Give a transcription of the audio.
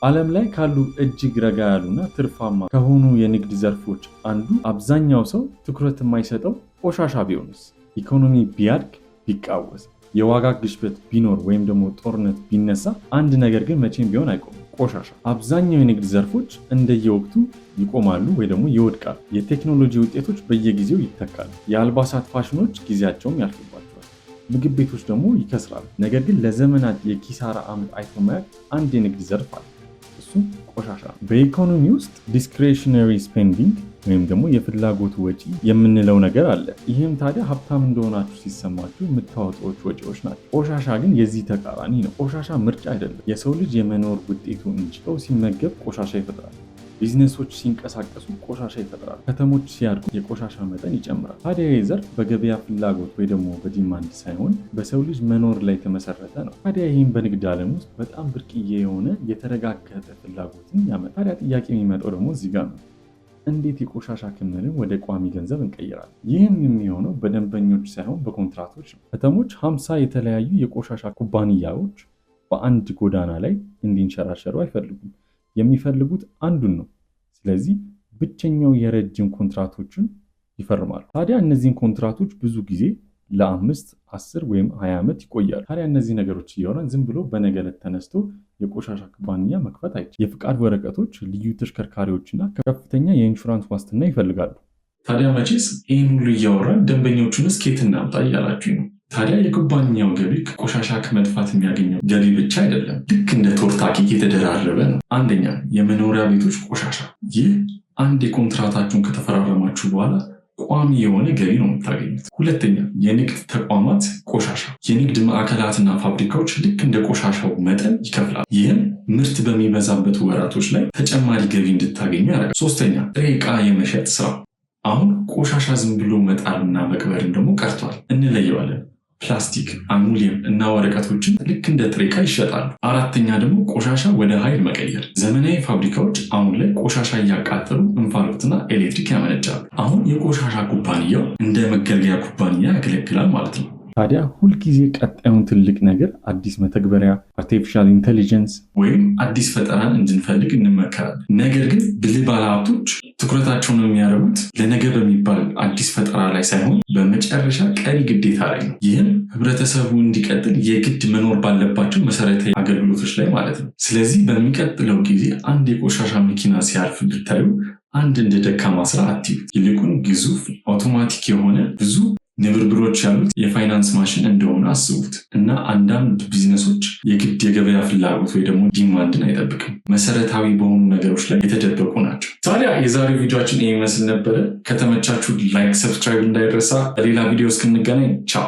ዓለም ላይ ካሉ እጅግ ረጋ ያሉና ትርፋማ ከሆኑ የንግድ ዘርፎች አንዱ አብዛኛው ሰው ትኩረት የማይሰጠው ቆሻሻ ቢሆንስ? ኢኮኖሚ ቢያድግ ቢቃወስ፣ የዋጋ ግሽበት ቢኖር ወይም ደግሞ ጦርነት ቢነሳ አንድ ነገር ግን መቼም ቢሆን አይቆምም፣ ቆሻሻ። አብዛኛው የንግድ ዘርፎች እንደየወቅቱ ይቆማሉ ወይ ደግሞ ይወድቃሉ። የቴክኖሎጂ ውጤቶች በየጊዜው ይተካሉ። የአልባሳት ፋሽኖች ጊዜያቸውም ያልፍባቸዋል። ምግብ ቤቶች ደግሞ ይከስራሉ። ነገር ግን ለዘመናት የኪሳራ ዓመት አይቶ ማያውቅ አንድ የንግድ ዘርፍ አለ። እሱም ቆሻሻ ነው። በኢኮኖሚ ውስጥ ዲስክሬሽነሪ ስፔንዲንግ ወይም ደግሞ የፍላጎት ወጪ የምንለው ነገር አለ። ይህም ታዲያ ሀብታም እንደሆናችሁ ሲሰማችሁ የምታወጡት ወጪዎች ናቸው። ቆሻሻ ግን የዚህ ተቃራኒ ነው። ቆሻሻ ምርጫ አይደለም፣ የሰው ልጅ የመኖር ውጤቱ እንጂ። ሰው ሲመገብ ቆሻሻ ይፈጥራል። ቢዝነሶች ሲንቀሳቀሱ ቆሻሻ ይፈጥራሉ። ከተሞች ሲያድጉ የቆሻሻ መጠን ይጨምራል። ታዲያ ይህ ዘርፍ በገበያ ፍላጎት ወይ ደግሞ በዲማንድ ሳይሆን በሰው ልጅ መኖር ላይ የተመሰረተ ነው። ታዲያ ይህም በንግድ ዓለም ውስጥ በጣም ብርቅዬ የሆነ የተረጋገጠ ፍላጎትን ያመጣል። ታዲያ ጥያቄ የሚመጣው ደግሞ እዚህ ጋር ነው። እንዴት የቆሻሻ ክምርን ወደ ቋሚ ገንዘብ እንቀይራለን? ይህም የሚሆነው በደንበኞች ሳይሆን በኮንትራቶች ነው። ከተሞች 50 የተለያዩ የቆሻሻ ኩባንያዎች በአንድ ጎዳና ላይ እንዲንሸራሸሩ አይፈልጉም። የሚፈልጉት አንዱን ነው። ስለዚህ ብቸኛው የረጅም ኮንትራቶችን ይፈርማሉ። ታዲያ እነዚህን ኮንትራቶች ብዙ ጊዜ ለ5፣ 10 ወይም 20 ዓመት ይቆያሉ። ታዲያ እነዚህ ነገሮች እያወራን ዝም ብሎ በነገለት ተነስቶ የቆሻሻ ኩባንያ መክፈት አይቻልም። የፍቃድ ወረቀቶች፣ ልዩ ተሽከርካሪዎችና ከፍተኛ የኢንሹራንስ ዋስትና ይፈልጋሉ። ታዲያ መቼስ ይህን ሁሉ እያወራን ደንበኞቹንስ ከየት እናምጣ እያላችሁ ነው። ታዲያ የኩባንያው ገቢ ከቆሻሻ ከመድፋት የሚያገኘው ገቢ ብቻ አይደለም፣ ልክ እንደ ቶርታ ኬክ የተደራረበ ነው። አንደኛ፣ የመኖሪያ ቤቶች ቆሻሻ። ይህ አንድ የኮንትራታችሁን ከተፈራረማችሁ በኋላ ቋሚ የሆነ ገቢ ነው የምታገኙት። ሁለተኛ፣ የንግድ ተቋማት ቆሻሻ። የንግድ ማዕከላትና ፋብሪካዎች ልክ እንደ ቆሻሻው መጠን ይከፍላል። ይህም ምርት በሚበዛበት ወራቶች ላይ ተጨማሪ ገቢ እንድታገኙ ያደርጋል። ሶስተኛ፣ ጥሬ ዕቃ የመሸጥ ስራ። አሁን ቆሻሻ ዝም ብሎ መጣልና መቅበርን ደግሞ ቀርቷል። እንለየዋለን። ፕላስቲክ፣ አልሙኒየም እና ወረቀቶችን ልክ እንደ ጥሬ ዕቃ ይሸጣሉ። አራተኛ ደግሞ ቆሻሻ ወደ ኃይል መቀየር። ዘመናዊ ፋብሪካዎች አሁን ላይ ቆሻሻ እያቃጠሉ እንፋሎትና ኤሌክትሪክ ያመነጫሉ። አሁን የቆሻሻ ኩባንያው እንደ መገልገያ ኩባንያ ያገለግላል ማለት ነው። ታዲያ ሁልጊዜ ቀጣዩን ትልቅ ነገር አዲስ መተግበሪያ፣ አርቲፊሻል ኢንቴሊጀንስ ወይም አዲስ ፈጠራን እንድንፈልግ እንመከራለን። ነገር ግን ብልህ ባለሀብቶች ትኩረታቸውን የሚያደርጉት ለነገ በሚባል አዲስ ፈጠራ ላይ ሳይሆን በመጨረሻ ቀሪ ግዴታ ላይ ነው። ይህም ህብረተሰቡ እንዲቀጥል የግድ መኖር ባለባቸው መሰረታዊ አገልግሎቶች ላይ ማለት ነው። ስለዚህ በሚቀጥለው ጊዜ አንድ የቆሻሻ መኪና ሲያልፍ ብታዩ አንድ እንደ ደካማ ስራ አትዩት። ይልቁን ግዙፍ አውቶማቲክ የሆነ ብዙ ንብርብሮች ያሉት የፋይናንስ ማሽን እንደሆነ አስቡት። እና አንዳንድ ቢዝነሶች የግድ የገበያ ፍላጎት ወይ ደግሞ ዲማንድን አይጠብቅም፣ መሰረታዊ በሆኑ ነገሮች ላይ የተደበቁ ናቸው። ታዲያ የዛሬው ቪዲዮችን ይህ ይመስል ነበረ። ከተመቻችሁ ላይክ፣ ሰብስክራይብ እንዳይረሳ። ሌላ ቪዲዮ እስክንገናኝ ቻው።